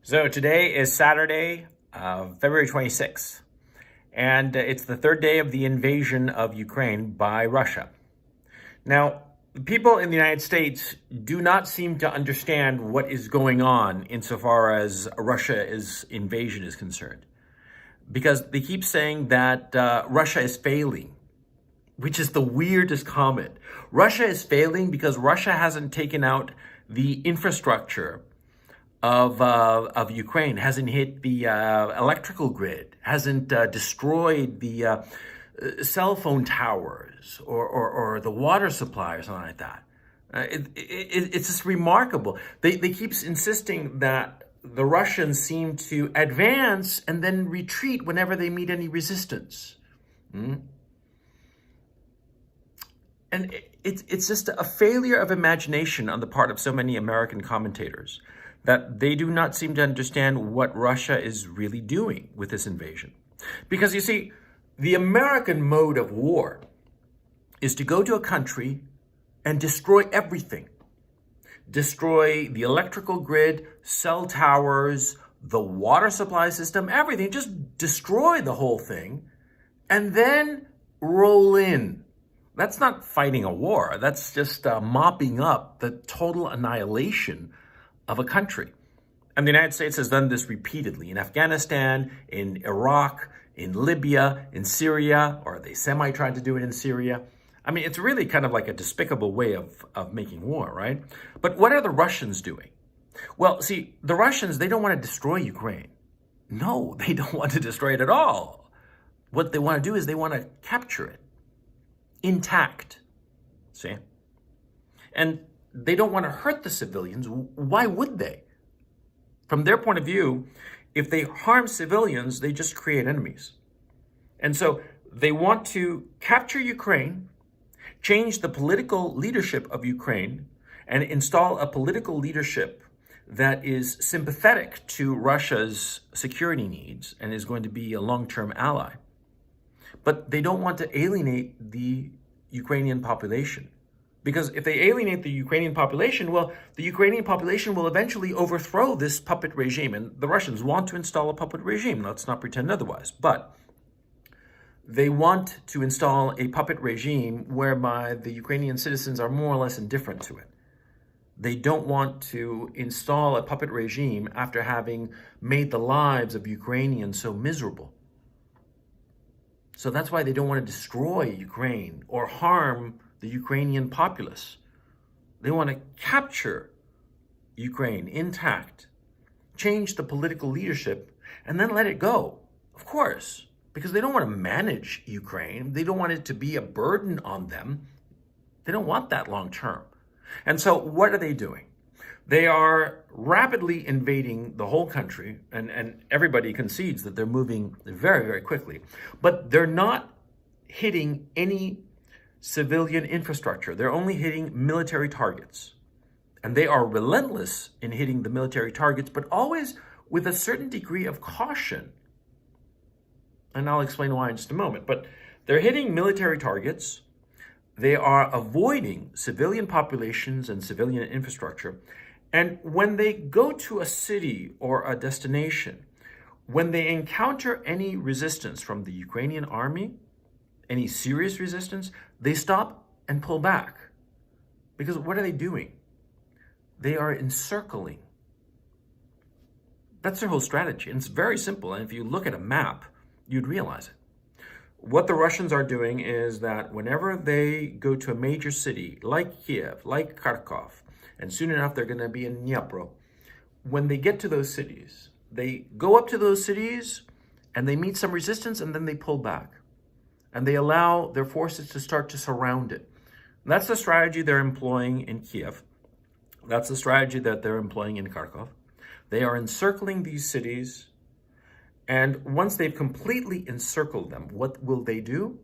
So today is Saturday, February 26th, and it's the third day of the invasion of Ukraine by Russia. Now, people in the United States do not seem to understand what is going on insofar as Russia's invasion is concerned, because they keep saying that Russia is failing, which is the weirdest comment. Russia is failing because Russia hasn't taken out the infrastructure of Ukraine, hasn't hit the electrical grid, hasn't destroyed the cell phone towers or the water supply or something like that. It's just remarkable. They keep insisting that the Russians seem to advance and then retreat whenever they meet any resistance. And it's just a failure of imagination on the part of so many American commentators that they do not seem to understand what Russia is really doing with this invasion. Because you see, the American mode of war is to go to a country and destroy everything. Destroy the electrical grid, cell towers, the water supply system, everything. Just destroy the whole thing and then roll in. That's not fighting a war. That's just mopping up the total annihilation of a country. And the United States has done this repeatedly in Afghanistan, in Iraq, in Libya, in Syria, or they semi-tried to do it in Syria. I mean, it's really kind of like a despicable way of making war, right? But what are the Russians doing? Well, see, the Russians, they don't want to destroy Ukraine. No, they don't want to destroy it at all. What they want to do is they want to capture it intact, see? And they don't want to hurt the civilians. Why would they? From their point of view, if they harm civilians, they just create enemies. And so they want to capture Ukraine, change the political leadership of Ukraine, and install a political leadership that is sympathetic to Russia's security needs and is going to be a long-term ally. But they don't want to alienate the Ukrainian population. Because if they alienate the Ukrainian population, well, the Ukrainian population will eventually overthrow this puppet regime. And the Russians want to install a puppet regime. Let's not pretend otherwise. But they want to install a puppet regime whereby the Ukrainian citizens are more or less indifferent to it. They don't want to install a puppet regime after having made the lives of Ukrainians so miserable. So that's why they don't want to destroy Ukraine or harm the Ukrainian populace. They want to capture Ukraine intact, change the political leadership, and then let it go. Of course, because they don't want to manage Ukraine. They don't want it to be a burden on them. They don't want that long term. And so what are they doing? They are rapidly invading the whole country, and everybody concedes that they're moving very, very quickly. But they're not hitting any civilian infrastructure. They're only hitting military targets. And they are relentless in hitting the military targets, but always with a certain degree of caution. And I'll explain why in just a moment. But they're hitting military targets. They are avoiding civilian populations and civilian infrastructure. And when they go to a city or a destination, when they encounter any resistance from the Ukrainian army, any serious resistance, they stop and pull back. Because what are they doing? They are encircling. That's their whole strategy. And it's very simple. And if you look at a map, you'd realize it. What the Russians are doing is that whenever they go to a major city, like Kiev, like Kharkov, and soon enough they're going to be in Dnipro, when they get to those cities, they go up to those cities and they meet some resistance and then they pull back. And they allow their forces to start to surround it. That's the strategy they're employing in Kiev. That's the strategy that they're employing in Kharkov. They are encircling these cities. And once they've completely encircled them, what will they do?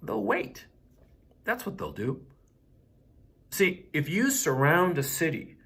They'll wait. That's what they'll do. See, if you surround a city,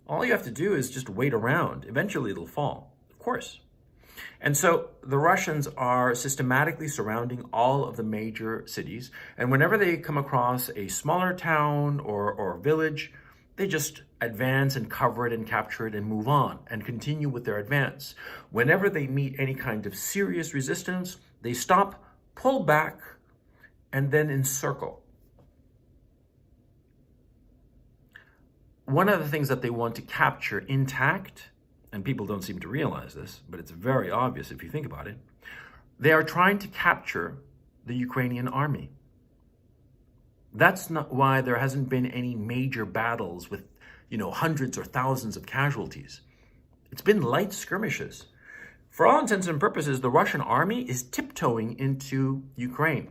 all you have to do is just wait around. Eventually it'll fall, of course. And so the Russians are systematically surrounding all of the major cities. And whenever they come across a smaller town or village, they just advance and cover it and capture it and move on and continue with their advance. Whenever they meet any kind of serious resistance, they stop, pull back, and then encircle. One of the things that they want to capture intact, and people don't seem to realize this, but it's very obvious if you think about it, they are trying to capture the Ukrainian army. That's not why there hasn't been any major battles with, hundreds or thousands of casualties. It's been light skirmishes. For all intents and purposes, the Russian army is tiptoeing into Ukraine.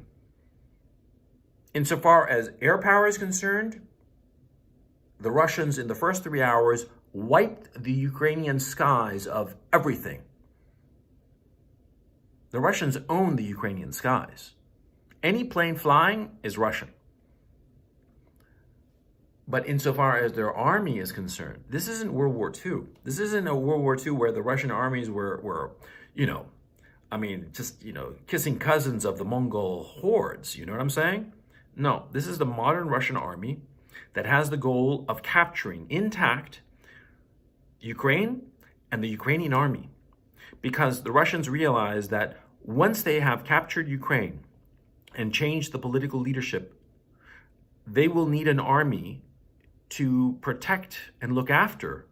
Insofar as air power is concerned, the Russians in the first 3 hours wiped the Ukrainian skies of everything. The Russians own the Ukrainian skies. Any plane flying is Russian. But insofar as their army is concerned, this isn't World War II. This isn't a World War II where the Russian armies were kissing cousins of the Mongol hordes. You know what I'm saying? No, this is the modern Russian army that has the goal of capturing intact Ukraine and the Ukrainian army. Because the Russians realize that once they have captured Ukraine and changed the political leadership, they will need an army to protect and look after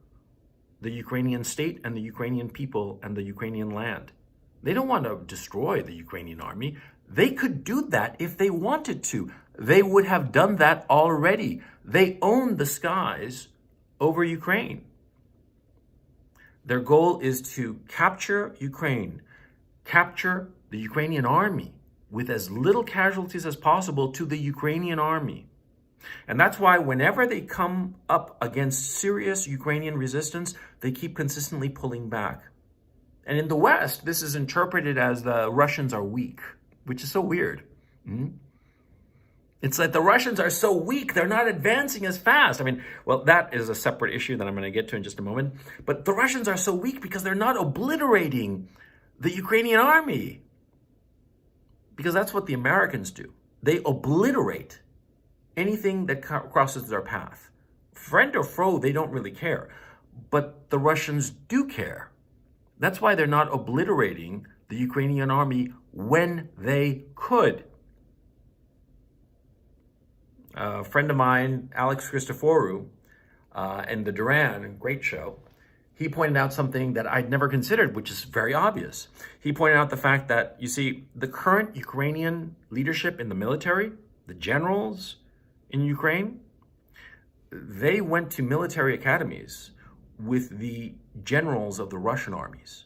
the Ukrainian state and the Ukrainian people and the Ukrainian land. They don't want to destroy the Ukrainian army. They could do that if they wanted to. They would have done that already. They own the skies over Ukraine. Their goal is to capture Ukraine, capture the Ukrainian army with as little casualties as possible to the Ukrainian army. And that's why whenever they come up against serious Ukrainian resistance, they keep consistently pulling back. And in the West, this is interpreted as the Russians are weak, which is so weird. It's like the Russians are so weak, they're not advancing as fast. That is a separate issue that I'm going to get to in just a moment. But the Russians are so weak because they're not obliterating the Ukrainian army. Because that's what the Americans do. They obliterate anything that crosses their path. Friend or foe, they don't really care. But the Russians do care. That's why they're not obliterating the Ukrainian army when they could. A friend of mine, Alex Christoforou, and the Duran, great show, he pointed out something that I'd never considered, which is very obvious. He pointed out the fact that, you see, the current Ukrainian leadership in the military, the generals in Ukraine, they went to military academies with the generals of the Russian armies.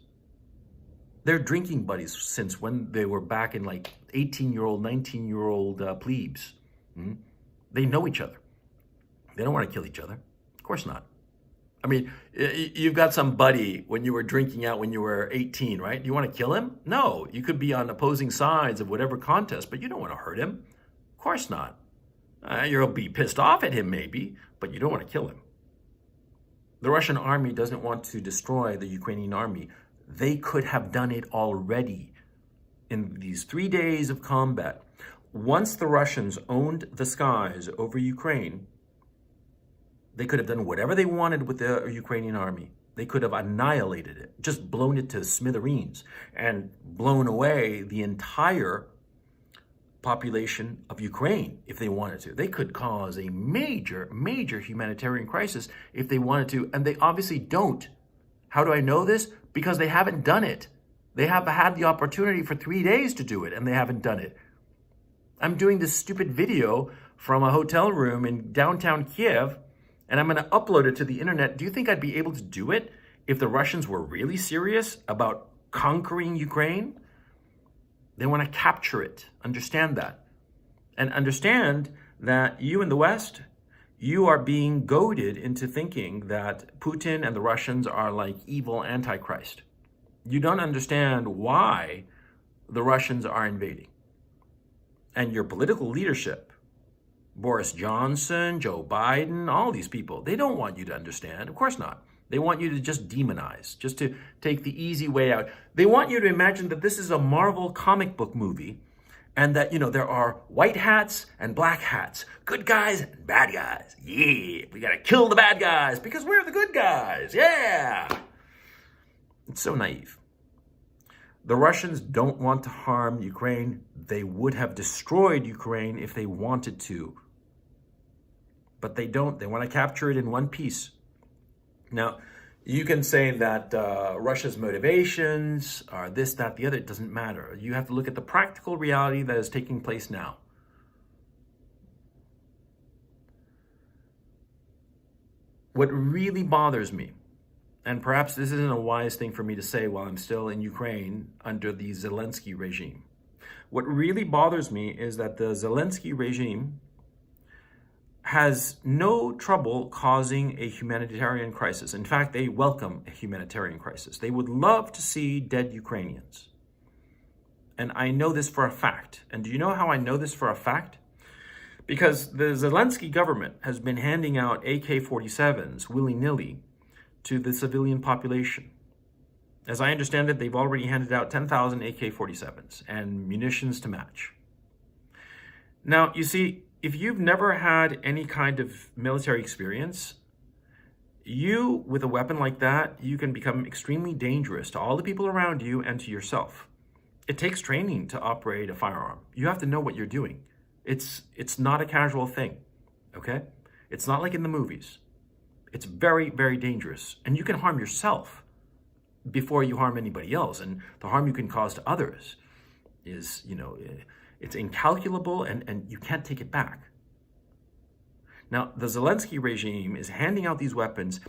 They're drinking buddies since when they were back in 18-year-old, 19-year-old plebes. They know each other. They don't want to kill each other. Of course not. You've got some buddy when you were drinking out when you were 18, right? You want to kill him? No, you could be on opposing sides of whatever contest, but you don't want to hurt him. Of course not. You'll be pissed off at him maybe, but you don't want to kill him. The Russian army doesn't want to destroy the Ukrainian army. They could have done it already in these 3 days of combat. Once the Russians owned the skies over Ukraine, they could have done whatever they wanted with the Ukrainian army. They could have annihilated it, just blown it to smithereens and blown away the entire population of Ukraine if they wanted to. They could cause a major, major humanitarian crisis if they wanted to, and they obviously don't. How do I know this? Because they haven't done it. They have had the opportunity for 3 days to do it, and they haven't done it. I'm doing this stupid video from a hotel room in downtown Kiev, and I'm going to upload it to the internet. Do you think I'd be able to do it if the Russians were really serious about conquering Ukraine? They want to capture it. Understand that. And understand that you in the West, you are being goaded into thinking that Putin and the Russians are like evil Antichrist. You don't understand why the Russians are invading. And your political leadership, Boris Johnson, Joe Biden, all these people, they don't want you to understand. Of course not. They want you to just demonize, just to take the easy way out. They want you to imagine that this is a Marvel comic book movie And that, there are white hats and black hats, good guys and bad guys. Yeah, we gotta kill the bad guys because we're the good guys. Yeah. It's so naive. The Russians don't want to harm Ukraine. They would have destroyed Ukraine if they wanted to. But they don't. They want to capture it in one piece. Now, you can say that Russia's motivations are this, that, the other. It doesn't matter. You have to look at the practical reality that is taking place now. What really bothers me, and perhaps this isn't a wise thing for me to say while I'm still in Ukraine under the Zelensky regime. What really bothers me is that the Zelensky regime has no trouble causing a humanitarian crisis. In fact, they welcome a humanitarian crisis. They would love to see dead Ukrainians. And I know this for a fact. And do you know how I know this for a fact? Because the Zelensky government has been handing out AK-47s willy-nilly to the civilian population. As I understand it, they've already handed out 10,000 AK-47s and munitions to match. Now, you see, if you've never had any kind of military experience, you, with a weapon like that, you can become extremely dangerous to all the people around you and to yourself. It takes training to operate a firearm. You have to know what you're doing. It's not a casual thing, okay? It's not like in the movies. It's very, very dangerous. And you can harm yourself before you harm anybody else. And the harm you can cause to others is, it's incalculable and you can't take it back. Now, the Zelensky regime is handing out these weapons,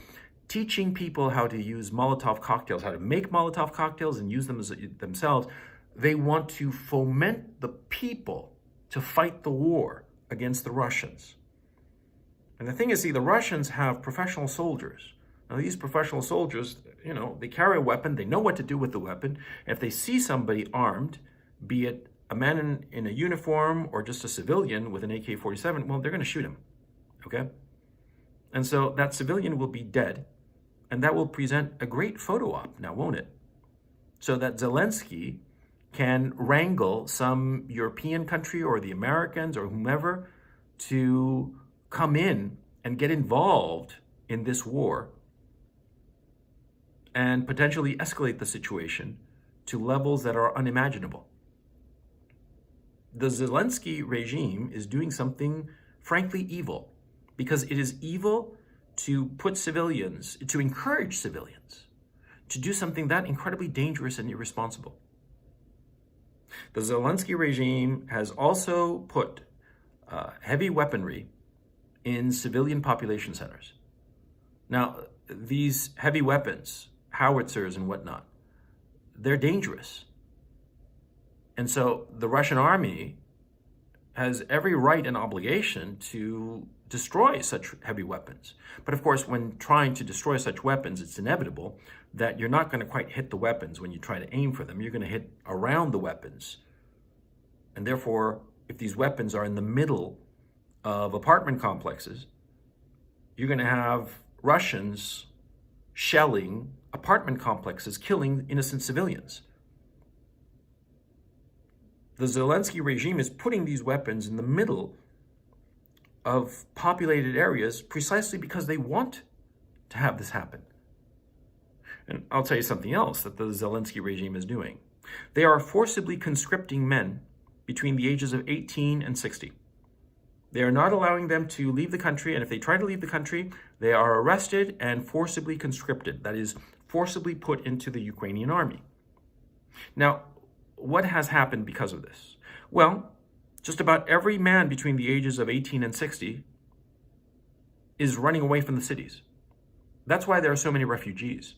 teaching people how to use Molotov cocktails, how to make Molotov cocktails and use them themselves. They want to foment the people to fight the war against the Russians. And the thing is, the Russians have professional soldiers. Now, these professional soldiers, they carry a weapon, they know what to do with the weapon. If they see somebody armed, be it a man in a uniform or just a civilian with an AK-47, well, they're going to shoot him, okay? And so that civilian will be dead, and that will present a great photo op, now won't it? So that Zelensky can wrangle some European country or the Americans or whomever to come in and get involved in this war and potentially escalate the situation to levels that are unimaginable. The Zelensky regime is doing something frankly evil, because it is evil to put civilians, to encourage civilians to do something that incredibly dangerous and irresponsible. The Zelensky regime has also put heavy weaponry in civilian population centers. Now, these heavy weapons, howitzers and whatnot, they're dangerous. And so the Russian army has every right and obligation to destroy such heavy weapons. But of course, when trying to destroy such weapons, it's inevitable that you're not going to quite hit the weapons when you try to aim for them. You're going to hit around the weapons. And therefore, if these weapons are in the middle of apartment complexes, you're going to have Russians shelling apartment complexes, killing innocent civilians. The Zelensky regime is putting these weapons in the middle of populated areas precisely because they want to have this happen. And I'll tell you something else that the Zelensky regime is doing. They are forcibly conscripting men between the ages of 18 and 60. They are not allowing them to leave the country, and if they try to leave the country, they are arrested and forcibly conscripted. That is, forcibly put into the Ukrainian army. Now, what has happened because of this? Well, just about every man between the ages of 18 and 60 is running away from the cities. That's why there are so many refugees.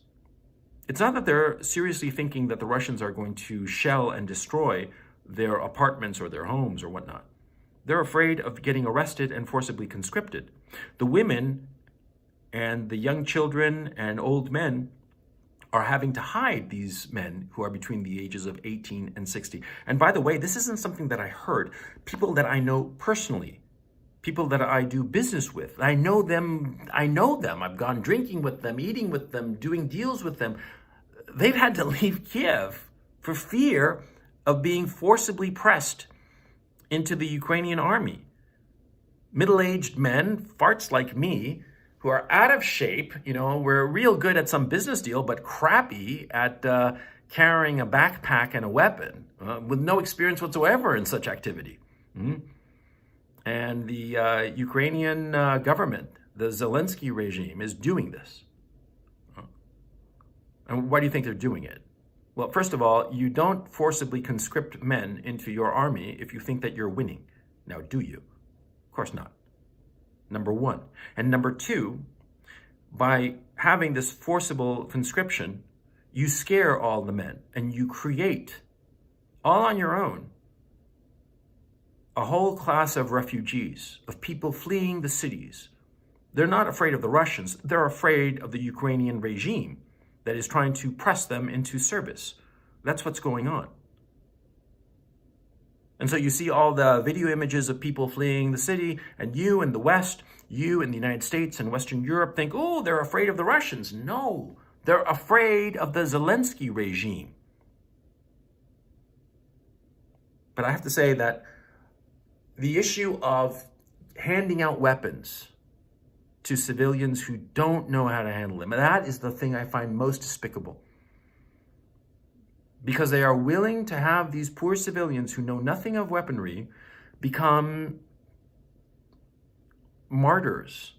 It's not that they're seriously thinking that the Russians are going to shell and destroy their apartments or their homes or whatnot. They're afraid of getting arrested and forcibly conscripted. The women and the young children and old men are having to hide these men who are between the ages of 18 and 60. And by the way, this isn't something that I heard. People that I know personally, people that I do business with, I know them. I've gone drinking with them, eating with them, doing deals with them. They've had to leave Kiev for fear of being forcibly pressed into the Ukrainian army. Middle-aged men, farts like me, who are out of shape, we're real good at some business deal, but crappy at carrying a backpack and a weapon, with no experience whatsoever in such activity. And the Ukrainian government, the Zelensky regime, is doing this. And why do you think they're doing it? Well, first of all, you don't forcibly conscript men into your army if you think that you're winning. Now, do you? Of course not. Number one. And number two, by having this forcible conscription, you scare all the men and you create, all on your own, a whole class of refugees, of people fleeing the cities. They're not afraid of the Russians. They're afraid of the Ukrainian regime that is trying to press them into service. That's what's going on. And so you see all the video images of people fleeing the city, and you in the West, you in the United States and Western Europe think, oh, they're afraid of the Russians. No, they're afraid of the Zelensky regime. But I have to say that the issue of handing out weapons to civilians who don't know how to handle them, that is the thing I find most despicable. Because they are willing to have these poor civilians who know nothing of weaponry become martyrs.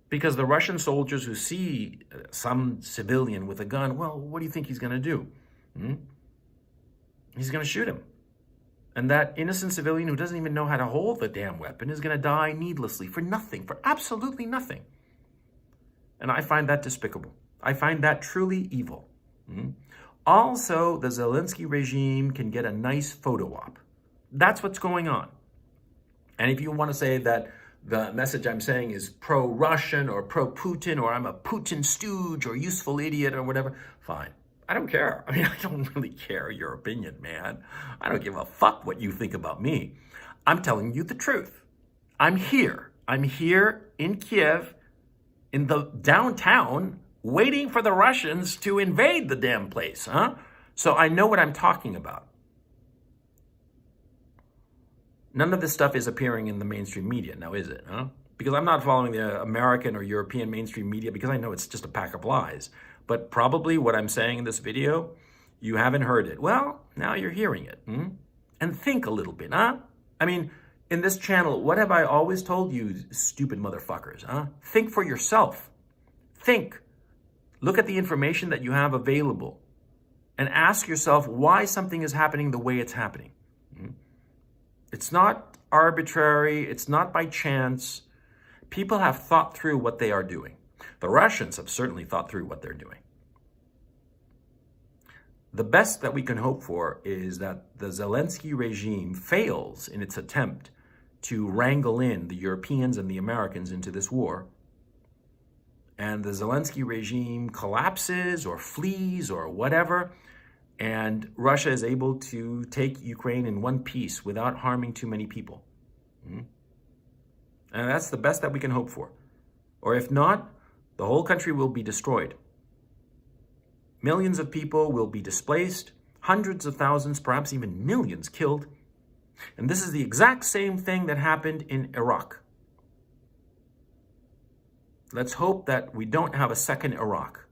Because the Russian soldiers who see some civilian with a gun, well, what do you think he's going to do? He's going to shoot him. And that innocent civilian who doesn't even know how to hold the damn weapon is going to die needlessly for nothing, for absolutely nothing. And I find that despicable. I find that truly evil. Also, the Zelensky regime can get a nice photo op. That's what's going on. And if you want to say that the message I'm saying is pro-Russian or pro-Putin, or I'm a Putin stooge or useful idiot or whatever, fine. I don't care. I mean, I don't really care your opinion, man. I don't give a fuck what you think about me. I'm telling you the truth. I'm here. I'm here in Kiev, in the downtown, waiting for the Russians to invade the damn place, So I know what I'm talking about. None of this stuff is appearing in the mainstream media, now is it, Because I'm not following the American or European mainstream media because I know it's just a pack of lies. But probably what I'm saying in this video, you haven't heard it. Well, now you're hearing it. And think a little bit, I mean, in this channel, what have I always told you, stupid motherfuckers, Think for yourself. Think. Look at the information that you have available and ask yourself why something is happening the way it's happening. It's not arbitrary. It's not by chance. People have thought through what they are doing. The Russians have certainly thought through what they're doing. The best that we can hope for is that the Zelensky regime fails in its attempt to wrangle in the Europeans and the Americans into this war, and the Zelensky regime collapses or flees or whatever, and Russia is able to take Ukraine in one piece without harming too many people. And that's the best that we can hope for. Or if not, the whole country will be destroyed. Millions of people will be displaced, hundreds of thousands, perhaps even millions killed. And this is the exact same thing that happened in Iraq. Let's hope that we don't have a second Iraq.